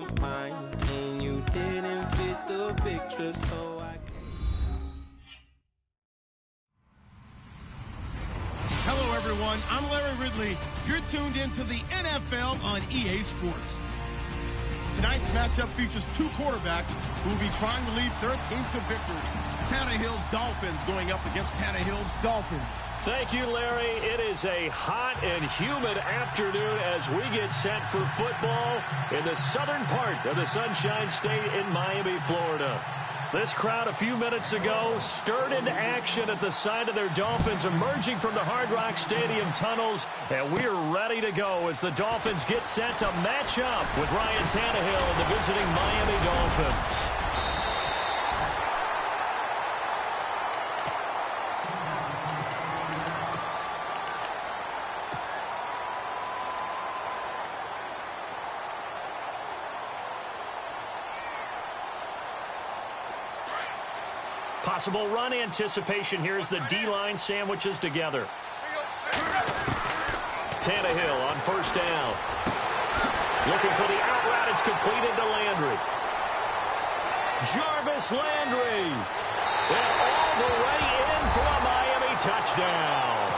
my mind, and you didn't fit the picture, so I can't. Hello, everyone. I'm Larry Ridley. You're tuned into the NFL on EA Sports. Tonight's matchup features two quarterbacks who will be trying to lead their team to victory. Tannehill's Dolphins going up against Tannehill's Dolphins. Thank you, Larry. It is a hot and humid afternoon as we get set for football in the southern part of the Sunshine State in Miami, Florida. This crowd a few minutes ago stirred into action at the side of their Dolphins emerging from the Hard Rock Stadium tunnels, and we're ready to go as the Dolphins get set to match up with Ryan Tannehill and the visiting Miami Dolphins. Possible run anticipation here as the D-line sandwiches together. Tannehill on first down. Looking for the out route. It's completed to Landry. Jarvis Landry. And all the way in for a Miami touchdown.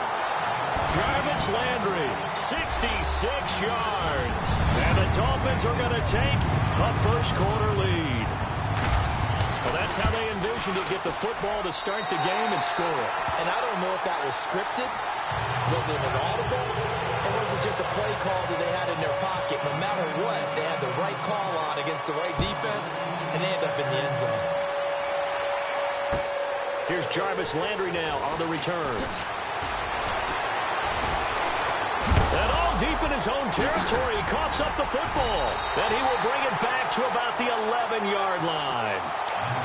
Jarvis Landry, 66 yards. And the Dolphins are going to take a first quarter lead. Well, that's how they envisioned to get the football to start the game and score. And I don't know if that was scripted. Was it an audible? Or was it just a play call that they had in their pocket? No matter what, they had the right call on against the right defense, and they end up in the end zone. Here's Jarvis Landry now on the return. And all deep in his own territory, he coughs up the football. And he will bring it back to about the 11-yard line.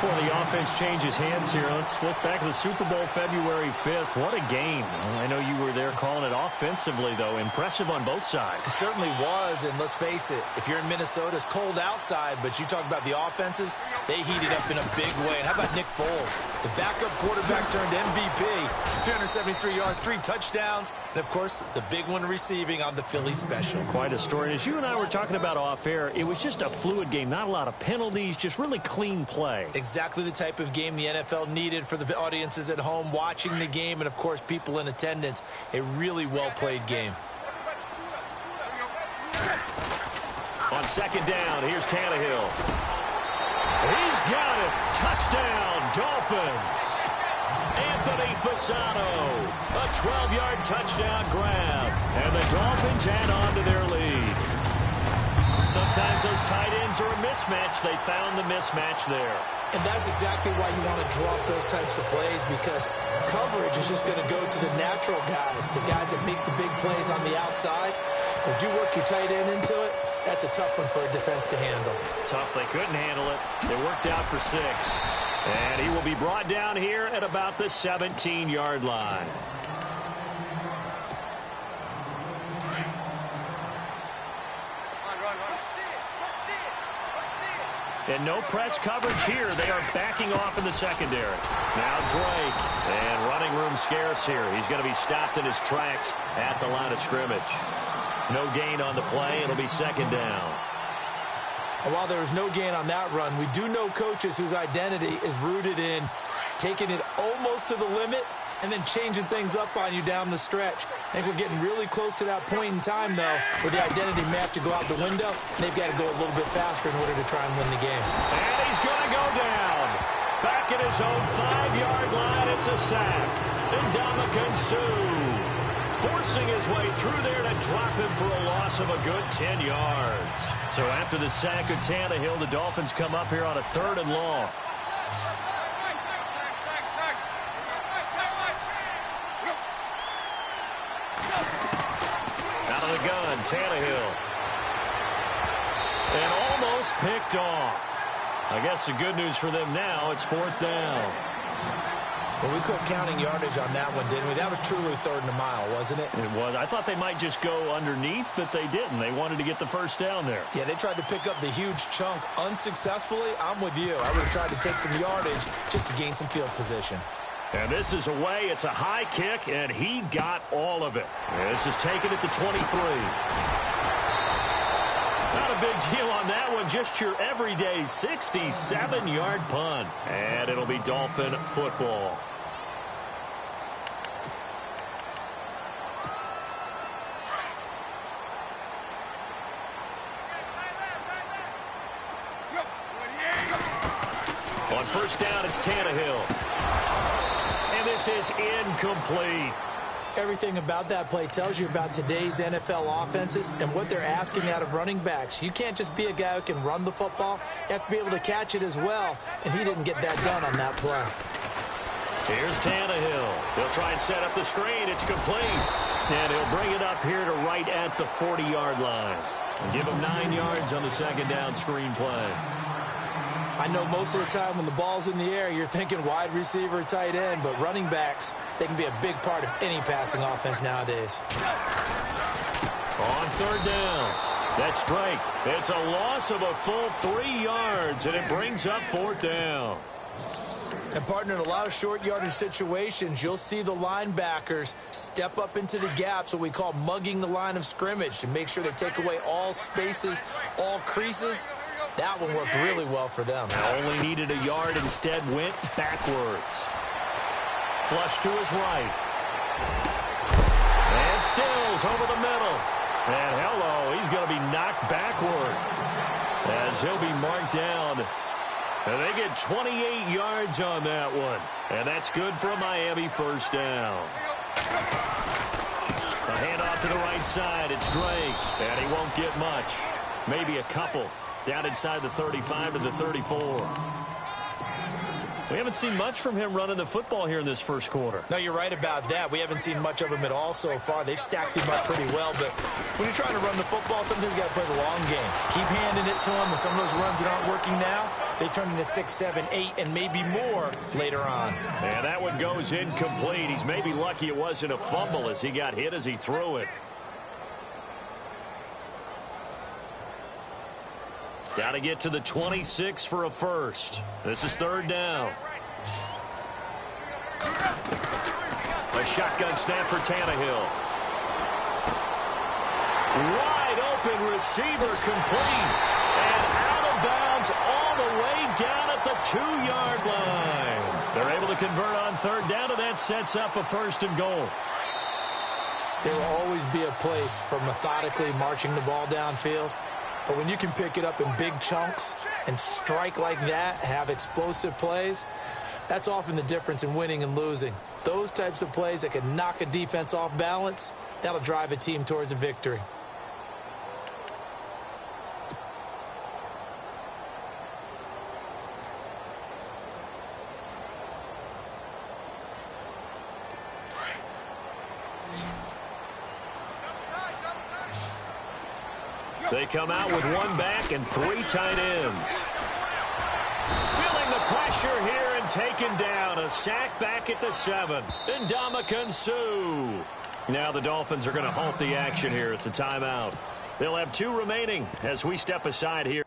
Before the offense changes hands here, let's look back at the Super Bowl February 5th. What a game. I know you were there calling it offensively, though. Impressive on both sides. It certainly was, and let's face it, if you're in Minnesota, it's cold outside, but you talk about the offenses, they heated up in a big way. And how about Nick Foles? The backup quarterback turned MVP, 373 yards, 3 touchdowns, and, of course, the big one receiving on the Philly special. Quite a story. And as you and I were talking about off air, it was just a fluid game, not a lot of penalties, just really clean play. Exactly the type of game the NFL needed for the audiences at home watching the game and, of course, people in attendance. A really well-played game. On second down, here's Tannehill. He's got it. Touchdown, Dolphins. Anthony Fasano. A 12-yard touchdown grab. And the Dolphins add on to their lead. Sometimes those tight ends are a mismatch. They found the mismatch there. And that's exactly why you want to drop those types of plays, because coverage is just going to go to the natural guys, the guys that make the big plays on the outside. If you work your tight end into it, that's a tough one for a defense to handle. Tough. They couldn't handle it. They worked out for 6. And he will be brought down here at about the 17-yard line. And no press coverage here. They are backing off in the secondary. Now Drake. And running room scarce here. He's going to be stopped in his tracks at the line of scrimmage. No gain on the play. It'll be second down. And while there was no gain on that run, we do know coaches whose identity is rooted in taking it almost to the limit and then changing things up on you down the stretch. I think we're getting really close to that point in time, though, where the identity may have to go out the window, and they've got to go a little bit faster in order to try and win the game. And he's going to go down. Back at his own 5-yard line, it's a sack. And Ndamukong Suh forcing his way through there to drop him for a loss of a good 10 yards. So after the sack of Tannehill, the Dolphins come up here on a 3rd and long. Gun, Tannehill. And almost picked off. I guess the good news for them now, it's 4th down. Well, we quit counting yardage on that one, didn't we? That was truly 3rd and a mile, wasn't it? It was. I thought they might just go underneath, but they didn't. They wanted to get the first down there. Yeah, they tried to pick up the huge chunk unsuccessfully. I'm with you. I would have tried to take some yardage just to gain some field position. And this is away. It's a high kick, and he got all of it. This is taken at the 23. Not a big deal on that one. on just your everyday 67-yard punt. And it'll be Dolphin football. On first down, it's Tannehill. And this is incomplete. Everything about that play tells you about today's NFL offenses and what they're asking out of running backs. You can't just be a guy who can run the football. You have to be able to catch it as well, and he didn't get that done on that play. Here's Tannehill. He'll try and set up the screen. It's complete. And he'll bring it up here to right at the 40-yard line. And give him 9 yards on the second down screen play. I know most of the time when the ball's in the air, you're thinking wide receiver, tight end, but running backs, they can be a big part of any passing offense nowadays. On third down, that's Drake. It's a loss of a full 3 yards, and it brings up fourth down. And, partner, in a lot of short yardage situations, you'll see the linebackers step up into the gaps, what we call mugging the line of scrimmage, to make sure they take away all spaces, all creases. That one worked really well for them. Only needed a yard, instead went backwards. Flush to his right. And Stills over the middle. And hello, he's going to be knocked backward as he'll be marked down. And they get 28 yards on that one. And that's good for a Miami first down. A handoff to the right side. It's Drake. And he won't get much. Maybe a couple. Down inside the 35 to the 34. We haven't seen much from him running the football here in this first quarter. No, you're right about that. We haven't seen much of him at all so far. They've stacked him up pretty well, but when you're trying to run the football, sometimes you got to play the long game. Keep handing it to him, and some of those runs that aren't working now, they turn into 6, 7, 8, and maybe more later on. And that one goes incomplete. He's maybe lucky it wasn't a fumble as he got hit as he threw it. Got to get to the 26 for a first. This is third down. A shotgun snap for Tannehill. Wide open receiver complete. And out of bounds all the way down at the 2-yard line. They're able to convert on third down, and that sets up a first and goal. There will always be a place for methodically marching the ball downfield. But when you can pick it up in big chunks and strike like that, have explosive plays, that's often the difference in winning and losing. Those types of plays that can knock a defense off balance, that'll drive a team towards a victory. They come out with one back and 3 tight ends. Feeling the pressure here and taken down. A sack back at the 7. Ndamukong Suh. Now the Dolphins are going to halt the action here. It's a timeout. They'll have 2 remaining as we step aside here.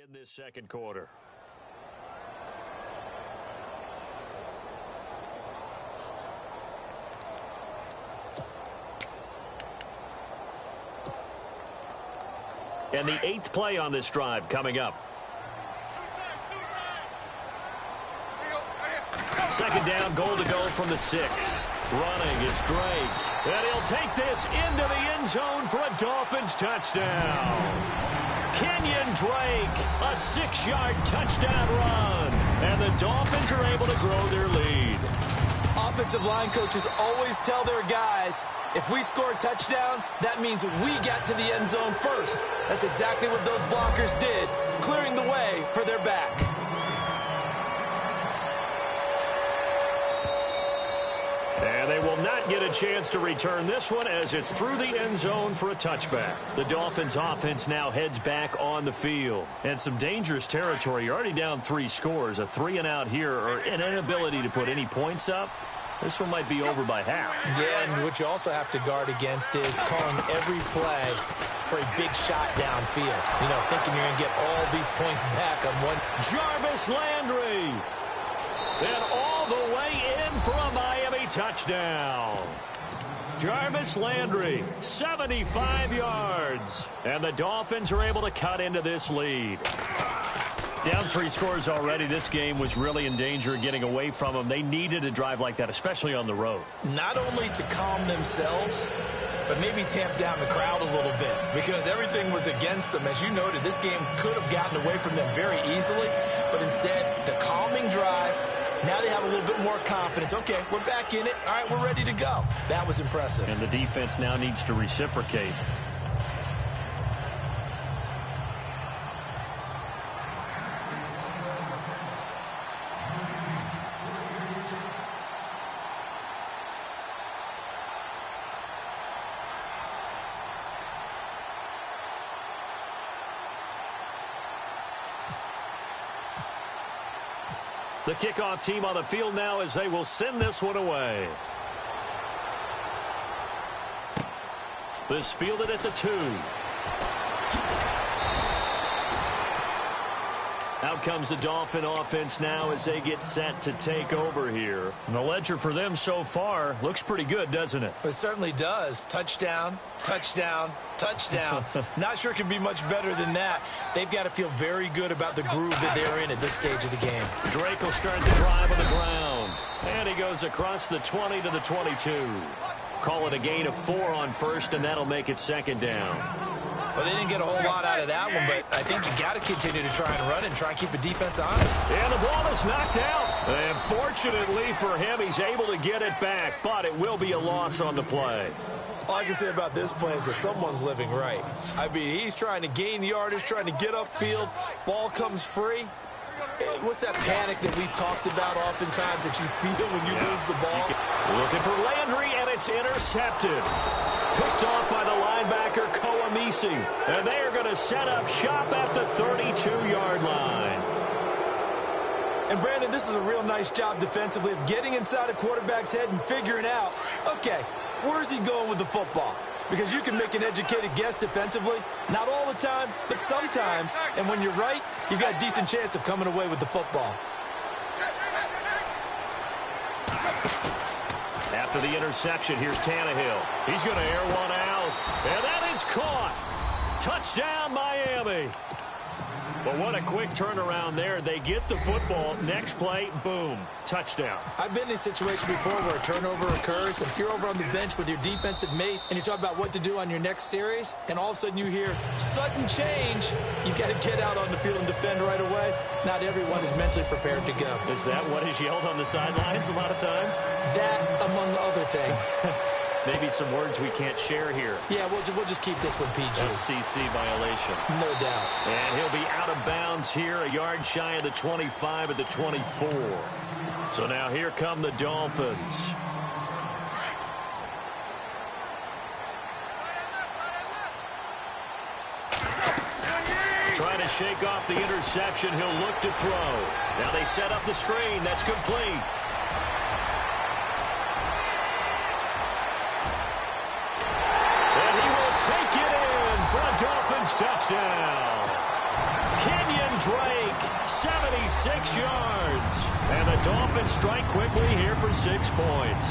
In this second quarter. And the 8th play on this drive coming up. Second down, goal to go from the 6. Running, it's Drake. And he'll take this into the end zone for a Dolphins touchdown. Kenyon Drake, a 6-yard touchdown run. And the Dolphins are able to grow their lead. Offensive line coaches always tell their guys, if we score touchdowns, that means we got to the end zone first. That's exactly what those blockers did, clearing the way for their back. And they will not get a chance to return this one as it's through the end zone for a touchback. The Dolphins offense now heads back on the field. And some dangerous territory. You're already down 3 scores. A 3-and-out here or an inability to put any points up. This one might be over by half. Yeah, and what you also have to guard against is calling every play for a big shot downfield. You know, thinking you're going to get all these points back on one. Jarvis Landry. And all the way in for a Miami touchdown. Jarvis Landry, 75 yards. And the Dolphins are able to cut into this lead. Down 3 scores already. This game was really in danger of getting away from them. They needed a drive like that, especially on the road. Not only to calm themselves, but maybe tamp down the crowd a little bit because everything was against them. As you noted, this game could have gotten away from them very easily, but instead, the calming drive, now they have a little bit more confidence. Okay, we're back in it. All right, we're ready to go. That was impressive. And the defense now needs to reciprocate. The kickoff team on the field now as they will send this one away. This fielded at the 2. Out comes the Dolphin offense now as they get set to take over here. And the ledger for them so far looks pretty good, doesn't it? It certainly does. Touchdown, touchdown, touchdown. Not sure it can be much better than that. They've got to feel very good about the groove that they're in at this stage of the game. Drake will start the drive on the ground. And he goes across the 20 to the 22. Call it a gain of 4 on first, and that'll make it second down. Well, they didn't get a whole lot out of that one, but I think you got to continue to try and run and try and keep the defense honest. And the ball is knocked out. And fortunately for him, he's able to get it back, but it will be a loss on the play. All I can say about this play is that someone's living right. I mean, he's trying to gain yardage, trying to get upfield. Ball comes free. What's that panic that we've talked about oftentimes that you feel when you lose the ball? Looking for Landry, and it's intercepted. Picked off by the linebacker, Koamisi. And they are going to set up shop at the 32-yard line. And, Brandon, this is a real nice job defensively of getting inside a quarterback's head and figuring out, okay, where's he going with the football? Because you can make an educated guess defensively. Not all the time, but sometimes. And when you're right, you've got a decent chance of coming away with the football. After the interception, here's Tannehill. He's going to air one out. And that is caught. Touchdown, Miami. But what a quick turnaround there. They get the football. Next play, boom, touchdown. I've been in a situation before where a turnover occurs, and if you're over on the bench with your defensive mate and you talk about what to do on your next series, and all of a sudden you hear sudden change, you got to get out on the field and defend right away. Not everyone is mentally prepared to go. Is that what is yelled on the sidelines a lot of times? That, among other things. Maybe some words we can't share here. Yeah, we'll just keep this one PG. FCC violation. No doubt. And he'll be out of bounds here, a yard shy of the 25 at the 24. So now here come the Dolphins. Trying to shake off the interception. He'll look to throw. Now they set up the screen. That's complete. Take it in for a Dolphins touchdown. Kenyon Drake, 76 yards. And the Dolphins strike quickly here for 6 points.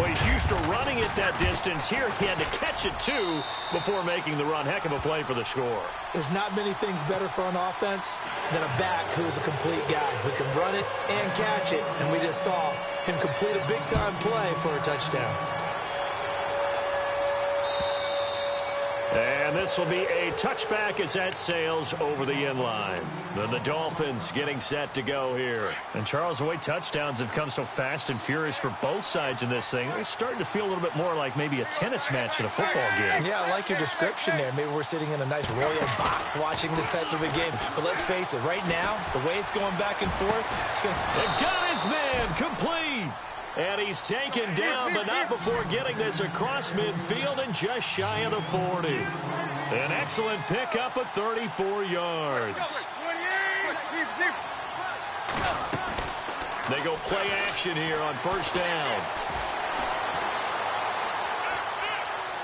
Well, he's used to running it that distance. Here he had to catch it, too, before making the run. Heck of a play for the score. There's not many things better for an offense than a back who's a complete guy who can run it and catch it. And we just saw him complete a big-time play for a touchdown. And this will be a touchback as that sails over the end line. Then the Dolphins getting set to go here. And Charles, the way touchdowns have come so fast and furious for both sides in this thing, it's starting to feel a little bit more like maybe a tennis match in a football game. Yeah, I like your description there. Maybe we're sitting in a nice royal box watching this type of a game. But let's face it, right now, the way it's going back and forth, it's going to... And got his man complete. And he's taken down, but not before getting this across midfield and just shy of the 40. An excellent pickup of 34 yards. They go play action here on first down.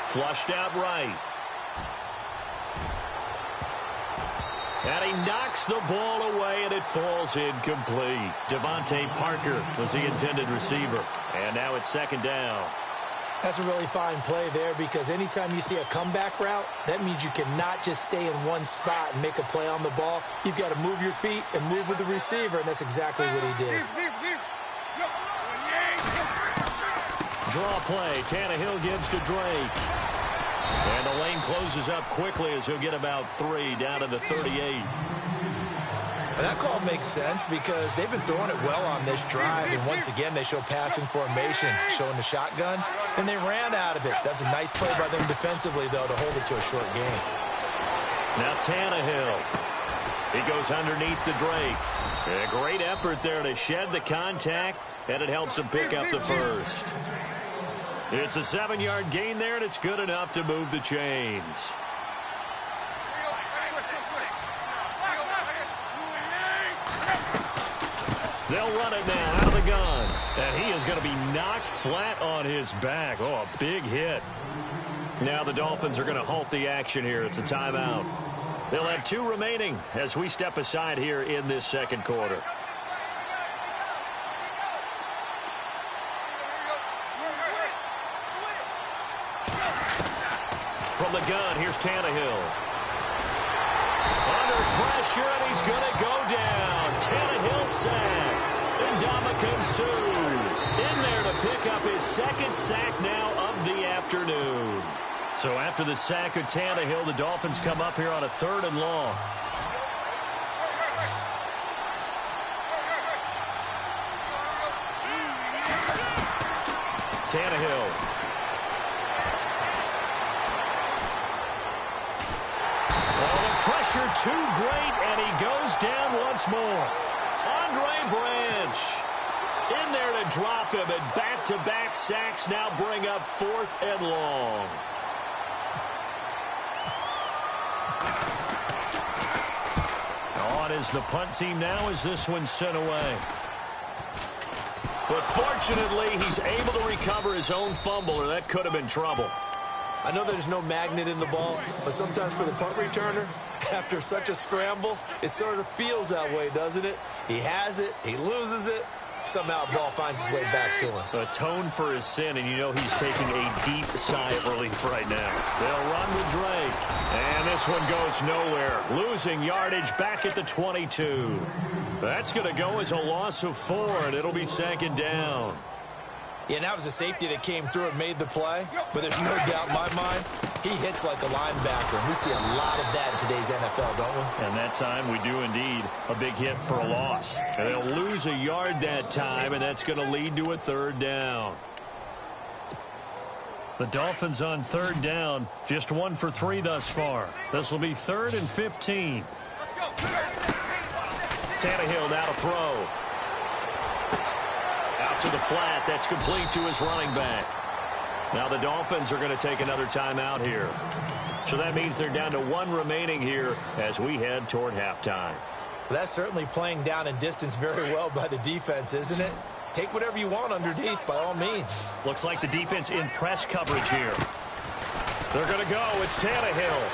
Flushed out right. And he knocks the ball away, and it falls incomplete. Devontae Parker was the intended receiver. And now it's second down. That's a really fine play there because anytime you see a comeback route, that means you cannot just stay in one spot and make a play on the ball. You've got to move your feet and move with the receiver, and that's exactly what he did. Draw play. Tannehill gives to Drake. And the lane closes up quickly as he'll get about 3 down to the 38. And that call makes sense because they've been throwing it well on this drive. And once again, they show passing formation, showing the shotgun, and they ran out of it. That's a nice play by them defensively, though, to hold it to a short game. Now Tannehill. He goes underneath the Drake. A great effort there to shed the contact, and it helps him pick up the first. It's a 7-yard gain there, and it's good enough to move the chains. They'll run it now out of the gun. And he is going to be knocked flat on his back. Oh, a big hit. Now the Dolphins are going to halt the action here. It's a timeout. They'll have 2 remaining as we step aside here in this second quarter. From the gun, here's Tannehill. Under pressure, and he's going to go down. Tannehill sacked. And Ndamukong Suh in there to pick up his second sack now of the afternoon. So after the sack of Tannehill, the Dolphins come up here on a 3rd and long. Tannehill. Pressure too great, and he goes down once more. Andre Branch in there to drop him, and back-to-back sacks now bring up 4th and long. On is the punt team now as this one's sent away. But fortunately, he's able to recover his own fumble, or that could have been trouble. I know there's no magnet in the ball, but sometimes for the punt returner, after such a scramble, it sort of feels that way, doesn't it? He has it, he loses it, somehow the ball finds its way back to him. Atone for his sin, and you know he's taking a deep sigh of relief right now. They'll run with Drake, and this one goes nowhere. Losing yardage back at the 22. That's going to go as a loss of 4, and it'll be second down. Yeah, and that was a safety that came through and made the play. But there's no doubt in my mind, he hits like a linebacker. And we see a lot of that in today's NFL, don't we? And that time we do indeed a big hit for a loss. And they'll lose a yard that time, and that's going to lead to a 3rd down. The Dolphins on 3rd down, just 1 for 3 thus far. This will be 3rd and 15. Tannehill now to throw. Out to the flat. That's complete to his running back. Now the Dolphins are going to take another timeout here. So that means they're down to 1 remaining here as we head toward halftime. Well, that's certainly playing down in distance very well by the defense, isn't it? Take whatever you want underneath, by all means. Looks like the defense in press coverage here. They're going to go. It's Tannehill.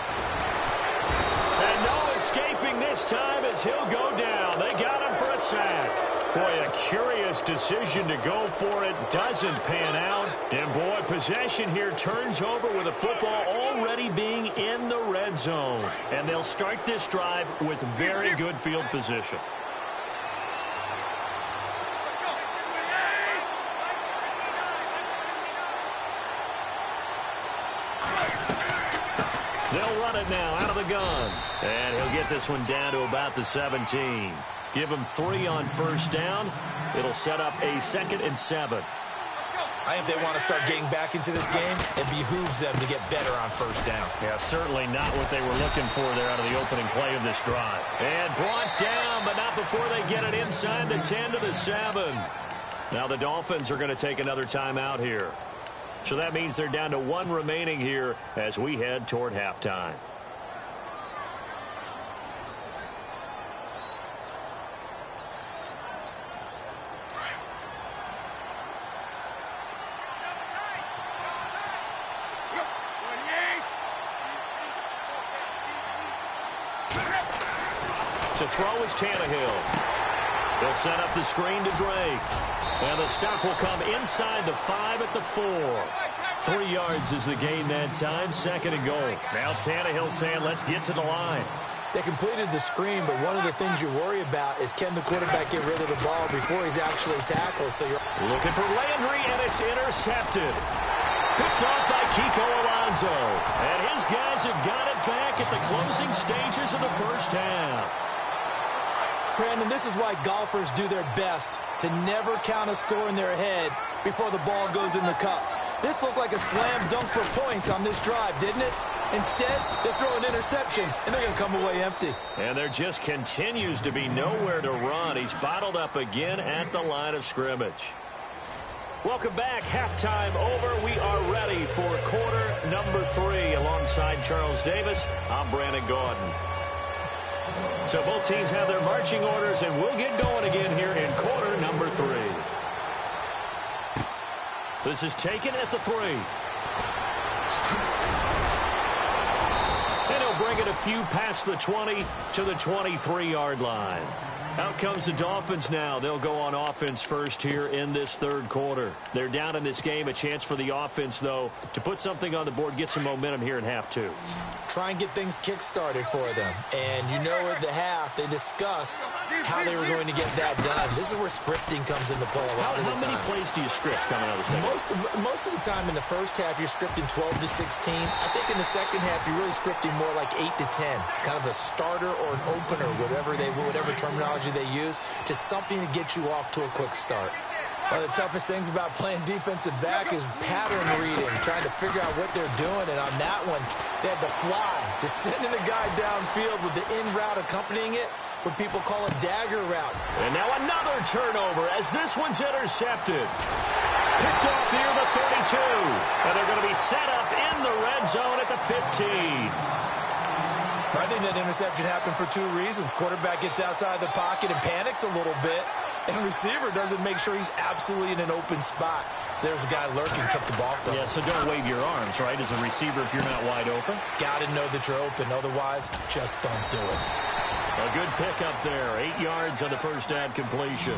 And no escaping this time as he'll go down. They got him for a sack. Boy, a curious decision to go for it. Doesn't pan out. And, boy, possession here turns over with the football already being in the red zone. And they'll start this drive with very good field position. They'll run it now out of the gun. And he'll get this one down to about the 17. Give him 3 on first down. It'll set up a 2nd and 7. I think they want to start getting back into this game. It behooves them to get better on first down. Yeah, certainly not what they were looking for there out of the opening play of this drive. And brought down, but not before they get it inside the 10 to the 7. Now the Dolphins are going to take another timeout here. So that means they're down to 1 remaining here as we head toward halftime. To throw is Tannehill. They'll set up the screen to Drake. And the stop will come inside the 5 at the 4. 3 yards is the gain that time, 2nd and goal. Now Tannehill saying, let's get to the line. They completed the screen, but one of the things you worry about is can the quarterback get rid of the ball before he's actually tackled. So you're looking for Landry, and it's intercepted. Picked off by Kiko Alonso. And his guys have got it back at the closing stages of the first half. Brandon, this is why golfers do their best to never count a score in their head before the ball goes in the cup. This looked like a slam dunk for points on this drive, didn't it? Instead, they throw an interception, and they're going to come away empty. And there just continues to be nowhere to run. He's bottled up again at the line of scrimmage. Welcome back. Halftime over. We are ready for quarter number 3. Alongside Charles Davis, I'm Brandon Gaudin. So both teams have their marching orders, and we'll get going again here in quarter number 3. This is taken at the 3. And he'll bring it a few past the 20 to the 23-yard line. Out comes the Dolphins now. They'll go on offense first here in this third quarter. They're down in this game. A chance for the offense, though, to put something on the board, get some momentum here in half 2. Try and get things kick-started for them. And you know at the half, they discussed how they were going to get that done. This is where scripting comes into play a lot of the time. How many plays do you script coming out of the second? Most of the time in the first half, you're scripting 12 to 16. I think in the second half, you're really scripting more like 8 to 10. Kind of a starter or an opener, whatever terminology they use, just something to get you off to a quick start. One of the toughest things about playing defensive back is pattern reading, trying to figure out what they're doing. And on that one, they had the fly, just sending a guy downfield with the in route accompanying it, what people call a dagger route. And now another turnover as this one's intercepted. Picked off near the 32. And they're going to be set up in the red zone at the 15. I think that interception happened for 2 reasons. Quarterback gets outside the pocket and panics a little bit, and receiver doesn't make sure he's absolutely in an open spot. So there's a guy lurking, took the ball from him. Yeah, so don't wave your arms, right, as a receiver if you're not wide open. Got to know that you're open. Otherwise, just don't do it. A good pickup there. 8 yards on the first down completion.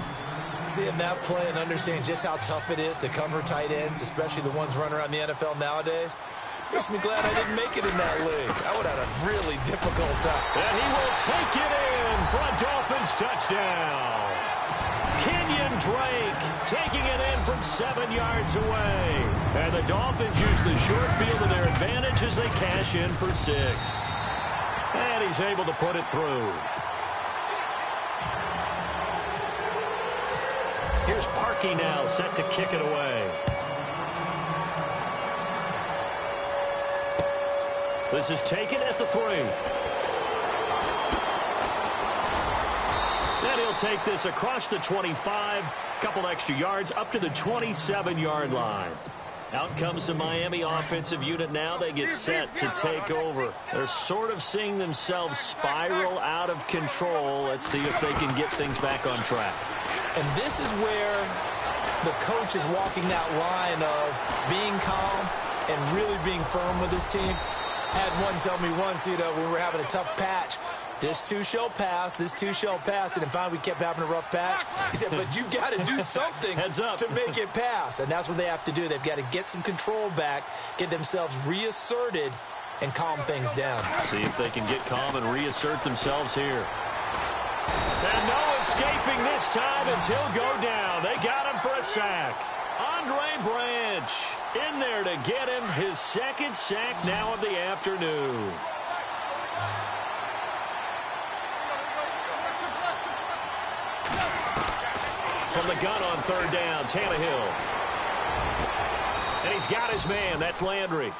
Seeing that play and understand just how tough it is to cover tight ends, especially the ones running around the NFL nowadays, makes me glad I didn't make it in that league. I would have had a really difficult time. And he will take it in for a Dolphins touchdown. Kenyon Drake taking it in from 7 yards away. And the Dolphins use the short field to their advantage as they cash in for 6. And he's able to put it through. Here's Parkey now set to kick it away. This is taken at the 3. And he'll take this across the 25, couple extra yards up to the 27-yard line. Out comes the Miami offensive unit now. They get set to take over. They're sort of seeing themselves spiral out of control. Let's see if they can get things back on track. And this is where the coach is walking that line of being calm and really being firm with his team. Had one tell me once, we were having a tough patch. this too shall pass, this too shall pass. And then finally we kept having a rough patch. He said, but you've got to do something Heads up. to make it pass. And that's what they have to do. They've got to get some control back, get themselves reasserted, and calm things down. See if they can get calm and reassert themselves here. And no escaping this time as he'll go down. They got him for a sack. Andre Branch in there to get him his second sack now of the afternoon. From the gun on third down, Tannehill. And he's got his man. That's Landry.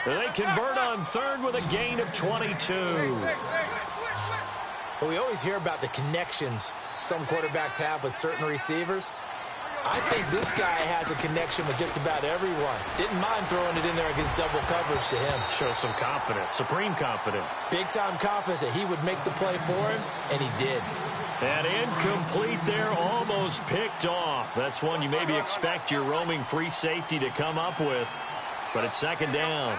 They convert on third with a gain of 22. Well, we always hear about the connections some quarterbacks have with certain receivers. I think this guy has a connection with just about everyone. Didn't mind throwing it in there against double coverage to him. Shows some confidence, supreme confidence. Big-time confidence that he would make the play for him, and he did. And incomplete there, almost picked off. That's one you maybe expect your roaming free safety to come up with. But it's second down.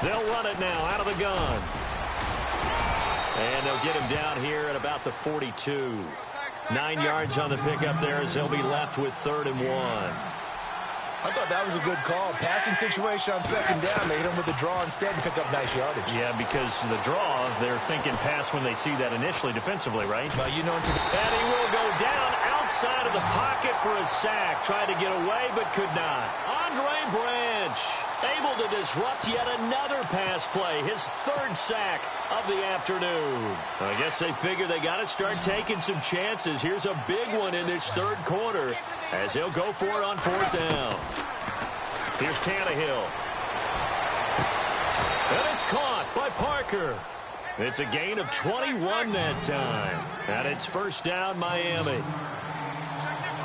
They'll run it now out of the gun. And they'll get him down here at about the 42. 9 yards on the pickup there as they'll be left with 3rd and 1. I thought that was a good call. Passing situation on second down. They hit him with the draw instead and pick up nice yardage. Yeah, because the draw, they're thinking pass when they see that initially defensively, right? Well, you know, and he will go down outside of the pocket for a sack. Tried to get away, but could not. Andre Branch able to disrupt yet another pass play. His 3rd sack of the afternoon. I guess they figure they got to start taking some chances. Here's a big one in this 3rd quarter as he'll go for it on 4th down. Here's Tannehill. And it's caught by Parker. It's a gain of 21 that time. And it's 1st down, Miami.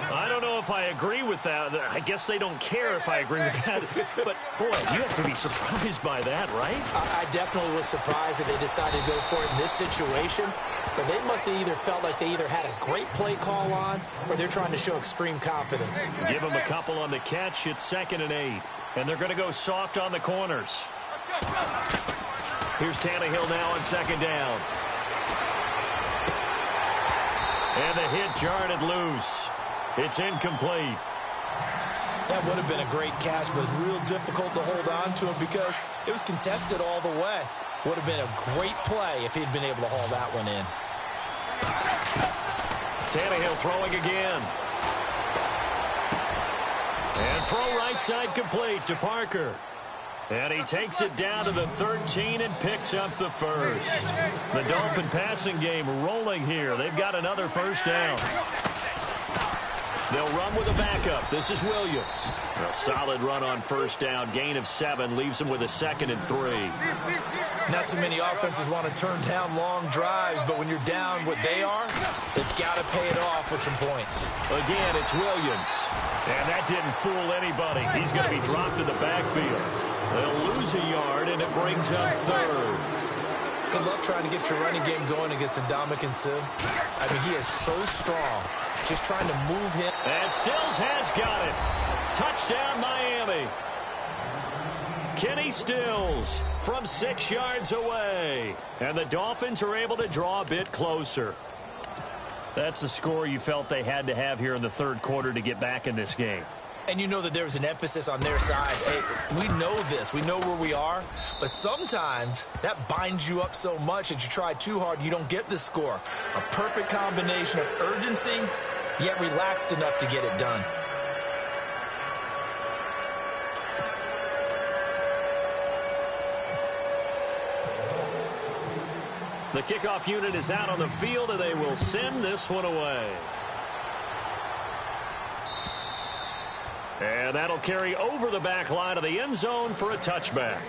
I don't know if I agree with that. I guess they don't care if I agree with that. But, boy, you have to be surprised by that, right? I definitely was surprised that they decided to go for it in this situation. But they must have either felt like they either had a great play call on or they're trying to show extreme confidence. Give them a couple on the catch. It's 2nd and 8. And they're going to go soft on the corners. Here's Tannehill now on 2nd down. And the hit jarred it loose. It's incomplete. That would have been a great catch, but it was real difficult to hold on to him because it was contested all the way. Would have been a great play if he'd been able to haul that one in. Tannehill throwing again. And throw right side complete to Parker. And he takes it down to the 13 and picks up the 1st. The Dolphin passing game rolling here. They've got another 1st down. They'll run with a backup. This is Williams. A solid run on 1st down. Gain of 7 leaves them with a 2nd and 3. Not too many offenses want to turn down long drives, but when you're down what they are, they've got to pay it off with some points. Again, it's Williams. And that didn't fool anybody. He's going to be dropped in the backfield. They'll lose a yard, and it brings up 3rd. Good luck trying to get your running game going against Ndamukong Suh. I mean, he is so strong. Just trying to move him. And Stills has got it. Touchdown, Miami. Kenny Stills from 6 yards away. And the Dolphins are able to draw a bit closer. That's the score you felt they had to have here in the 3rd quarter to get back in this game. And you know that there's an emphasis on their side. Hey, we know this. We know where we are. But sometimes that binds you up so much that you try too hard, you don't get the score. A perfect combination of urgency, yet relaxed enough to get it done. The kickoff unit is out on the field, and they will send this one away. And that'll carry over the back line of the end zone for a touchback.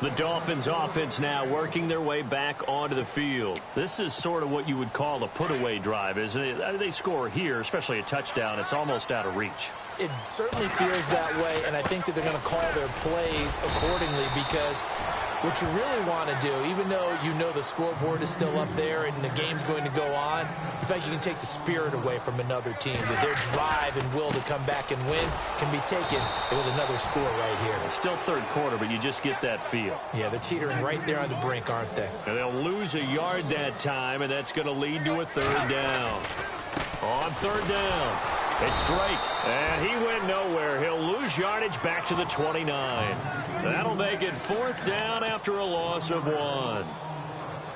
The Dolphins offense now working their way back onto the field. This is sort of what you would call a put-away drive, isn't it? They score here, especially a touchdown. It's almost out of reach. It certainly feels that way, and I think that they're going to call their plays accordingly because what you really want to do, even though you know the scoreboard is still up there and the game's going to go on, you feel like you can take the spirit away from another team, that their drive and will to come back and win can be taken with another score right here. Still third quarter, but you just get that feel. Yeah, they're teetering right there on the brink, aren't they? And they'll lose a yard that time, and that's going to lead to a third down. On third down, it's Drake, and he went nowhere. He'll lose yardage back to the 29. That'll make it fourth down after a loss of 1.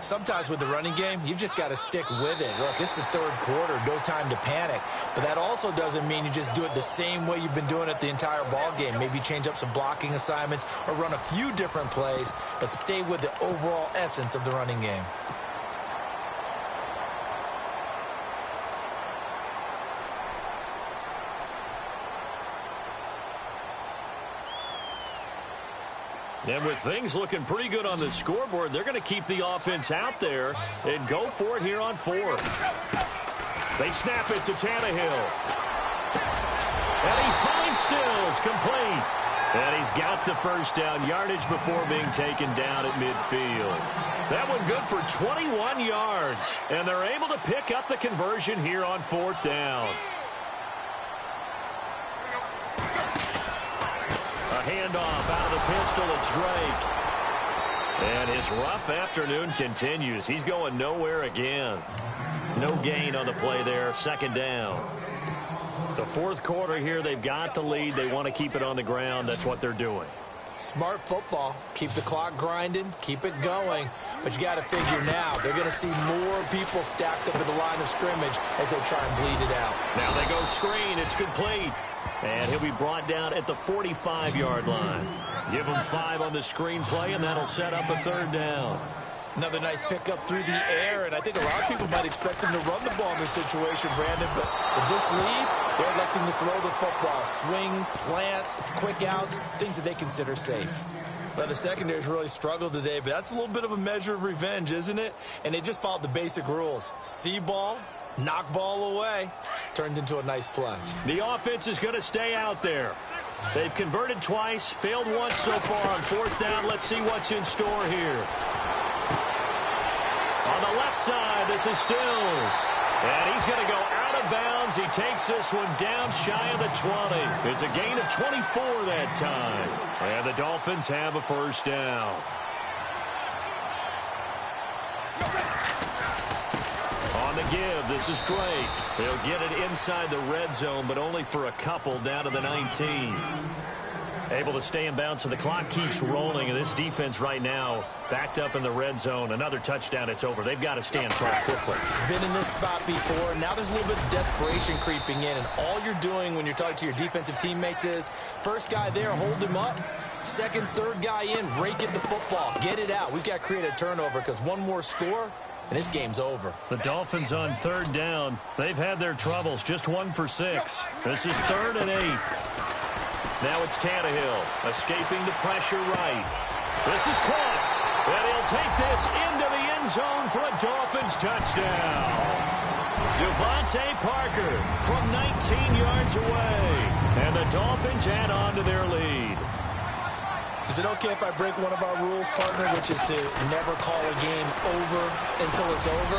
Sometimes with the running game, you've just got to stick with it. Look, it's the third quarter, no time to panic. But that also doesn't mean you just do it the same way you've been doing it the entire ball game. Maybe change up some blocking assignments or run a few different plays, but stay with the overall essence of the running game. And with things looking pretty good on the scoreboard, they're going to keep the offense out there and go for it here on fourth. They snap it to Tannehill. And he finds Stills, complete. And he's got the first down yardage before being taken down at midfield. That one good for 21 yards. And they're able to pick up the conversion here on fourth down. Handoff out of the pistol. It's Drake. And his rough afternoon continues. He's going nowhere again. No gain on the play there. Second down. The fourth quarter here, they've got the lead. They want to keep it on the ground. That's what they're doing. Smart football. Keep the clock grinding. Keep it going. But you got to figure now, they're going to see more people stacked up at the line of scrimmage as they try and bleed it out. Now they go screen. It's complete. And he'll be brought down at the 45-yard line. Give him 5 on the screen play, and that'll set up a third down. Another nice pickup through the air, and I think a lot of people might expect him to run the ball in this situation, Brandon, but with this lead, they're electing to throw the football. Swings, slants, quick outs, things that they consider safe. Well, the secondary's really struggled today, but that's a little bit of a measure of revenge, isn't it? And they just followed the basic rules. See ball, knock ball away. Turned into a nice play. The offense is going to stay out there. They've converted twice, failed once so far on fourth down. Let's see what's in store here. On the left side, this is Stills. And he's going to go out of bounds. He takes this one down shy of the 20. It's a gain of 24 that time. And the Dolphins have a first down. On the give, this is Drake. He'll get it inside the red zone, but only for a couple down to the 19. Able to stay in bounds, so the clock keeps rolling, and this defense right now backed up in the red zone. Another touchdown, it's over. They've got to stand tall quickly. Been in this spot before. Now there's a little bit of desperation creeping in, and all you're doing when you're talking to your defensive teammates is first guy there, hold him up. Second, third guy in, rake at the football. Get it out. We've got to create a turnover because one more score, and this game's over. The Dolphins on third down. They've had their troubles. Just 1 for 6. This is 3rd and 8. Now it's Tannehill escaping the pressure right. This is caught. And he'll take this into the end zone for a Dolphins touchdown. Devontae Parker from 19 yards away. And the Dolphins add on to their lead. Is it okay if I break one of our rules, partner, which is to never call a game over until it's over?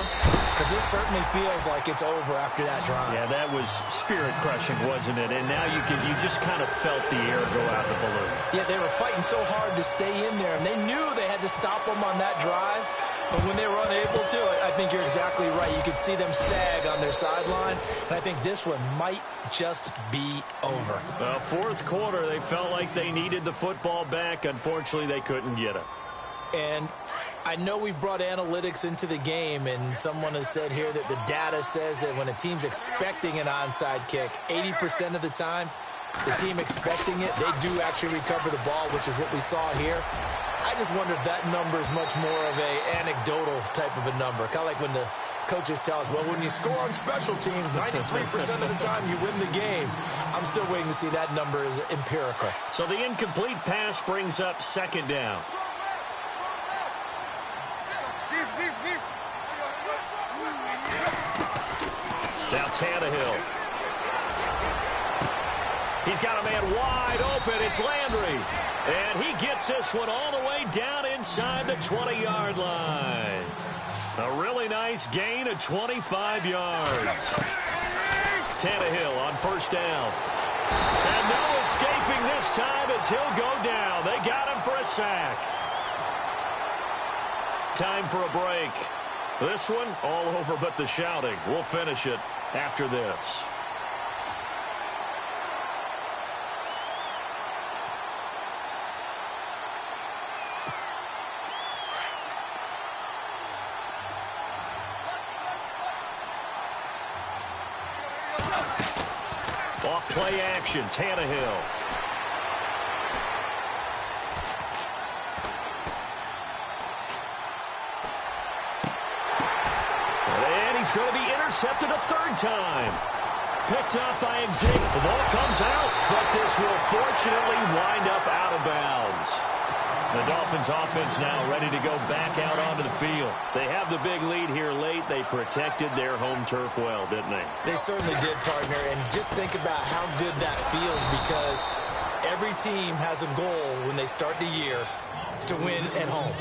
Because this certainly feels like it's over after that drive. Yeah, that was spirit-crushing, wasn't it? And now you just kind of felt the air go out of the balloon. Yeah, they were fighting so hard to stay in there, and they knew they had to stop them on that drive. But when they were unable to, I think you're exactly right. You could see them sag on their sideline, and I think this one might just be over. Fourth quarter, they felt like they needed the football back. Unfortunately, they couldn't get it. And I know we've brought analytics into the game, and someone has said here that the data says that when a team's expecting an onside kick, 80% of the time, the team expecting it, they do actually recover the ball, which is what we saw here. I just wonder if that number is much more of a anecdotal type of a number. Kind of like when the coaches tell us, well, when you score on special teams, 93% of the time you win the game. I'm still waiting to see that number is empirical. So the incomplete pass brings up second down. Now Tannehill. He's got a man wide open. It's Landry. And he gets this one all the way down inside the 20-yard line. A really nice gain of 25 yards. Tannehill on first down. And no escaping this time as he'll go down. They got him for a sack. Time for a break. This one all over but the shouting. We'll finish it after this. Off play action, Tannehill. And he's going to be intercepted a third time. Picked up by Xavier. The ball comes out, but this will fortunately wind up out of bounds. The Dolphins offense now ready to go back out onto the field. They have the big lead here late. They protected their home turf well, didn't they? They certainly did, partner. And just think about how good that feels, because every team has a goal when they start the year to win at home.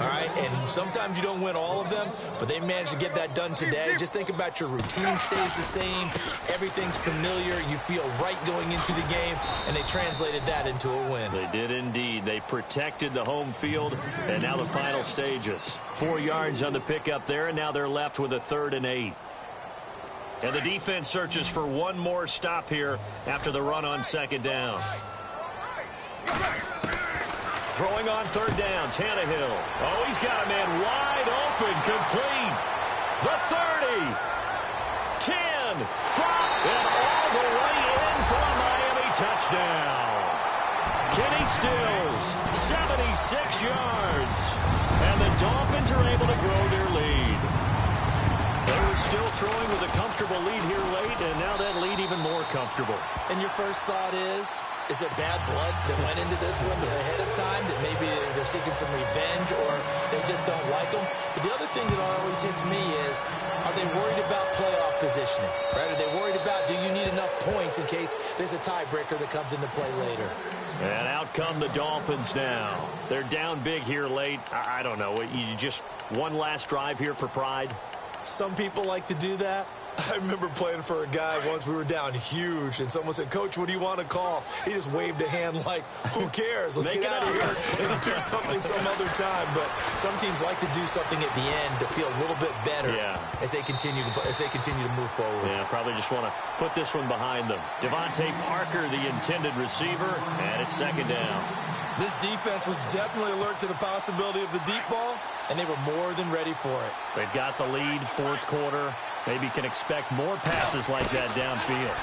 All right, and sometimes you don't win all of them, but they managed to get that done today. Just think about your routine stays the same. Everything's familiar. You feel right going into the game, and they translated that into a win. They did indeed. They protected the home field, and now the final stages. 4 yards on the pickup there, and now they're left with a 3rd and 8. And the defense searches for one more stop here after the run on second down. Throwing on third down, Tannehill. Oh, he's got a man wide open, complete. The 30, 10, 5, and all the way in for a Miami touchdown. Kenny Stills, 76 yards. And the Dolphins are able to grow their lead. They were still throwing with a comfortable lead here late, and now that lead even more comfortable. And your first thought is there bad blood that went into this one ahead of time, that maybe they're seeking some revenge or they just don't like them? But the other thing that always hits me is, are they worried about playoff positioning? Right? Are they worried about, do you need enough points in case there's a tiebreaker that comes into play later? And out come the Dolphins now. They're down big here late. I don't know. You just one last drive here for pride? Some people like to do that. I remember playing for a guy once. We were down huge, and someone said, "Coach, what do you want to call?" He just waved a hand like, who cares? Let's get out of here and do something some other time. But some teams like to do something at the end to feel a little bit better as they continue to move forward. Yeah, probably just want to put this one behind them. Devontae Parker, the intended receiver, and it's second down. This defense was definitely alert to the possibility of the deep ball, and they were more than ready for it. They've got the lead, fourth quarter. Maybe can expect more passes like that downfield.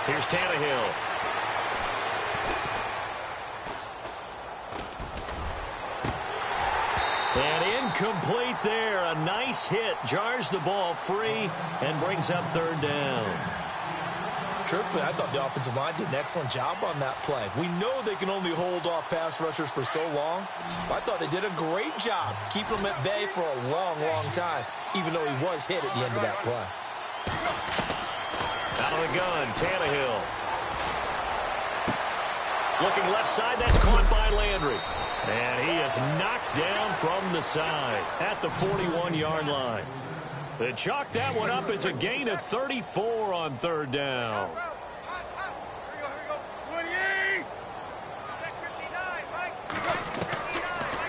Here's Tannehill. And incomplete there. A nice hit. Jars the ball free and brings up third down. Truthfully, I thought the offensive line did an excellent job on that play. We know they can only hold off pass rushers for so long, but I thought they did a great job keeping them at bay for a long, long time, even though he was hit at the end of that play. Out of the gun, Tannehill. Looking left side, that's caught by Landry. And he is knocked down from the side at the 41-yard line. They chalked that one up as a gain of 34 on third down.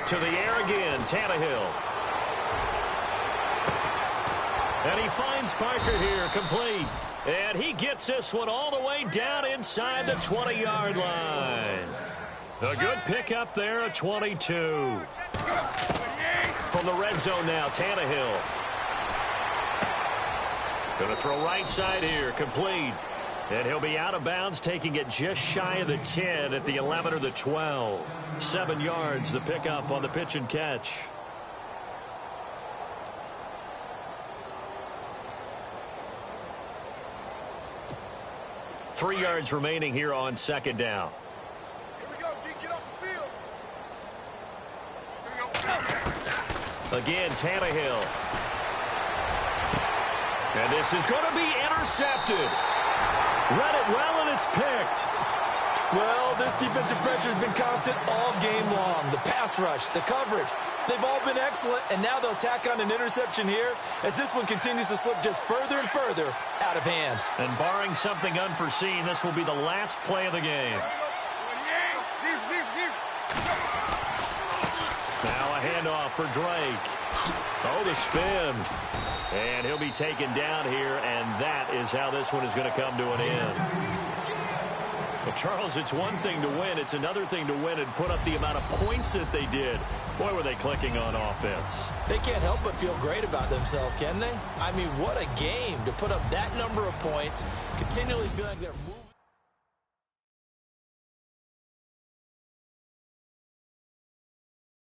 To the air again, Tannehill. And he finds Parker here, complete. And he gets this one all the way down inside the 20-yard line. A good pickup there, a 22. From the red zone now, Tannehill. Going to throw right side here, complete. And he'll be out of bounds, taking it just shy of the 10 at the 11 or the 12. 7 yards, the pickup on the pitch and catch. Three yards remaining here on second down. Here we go, G, get off the field. Again, Tannehill. And this is going to be intercepted. Read it well, and It's picked. Well, this defensive pressure has been constant all game long. The pass rush, the coverage, they've all been excellent, and now they'll tack on an interception here as this one continues to slip just further and further out of hand. And barring something unforeseen, this will be the last play of the game. Now a handoff for Drake. Oh, the spin. And he'll be taken down here, and that is how this one is going to come to an end. Well, Charles, it's one thing to win. It's another thing to win and put up the amount of points that they did. Boy, were they clicking on offense. They can't help but feel great about themselves, can they? I mean, what a game to put up that number of points, continually feeling like they're moving.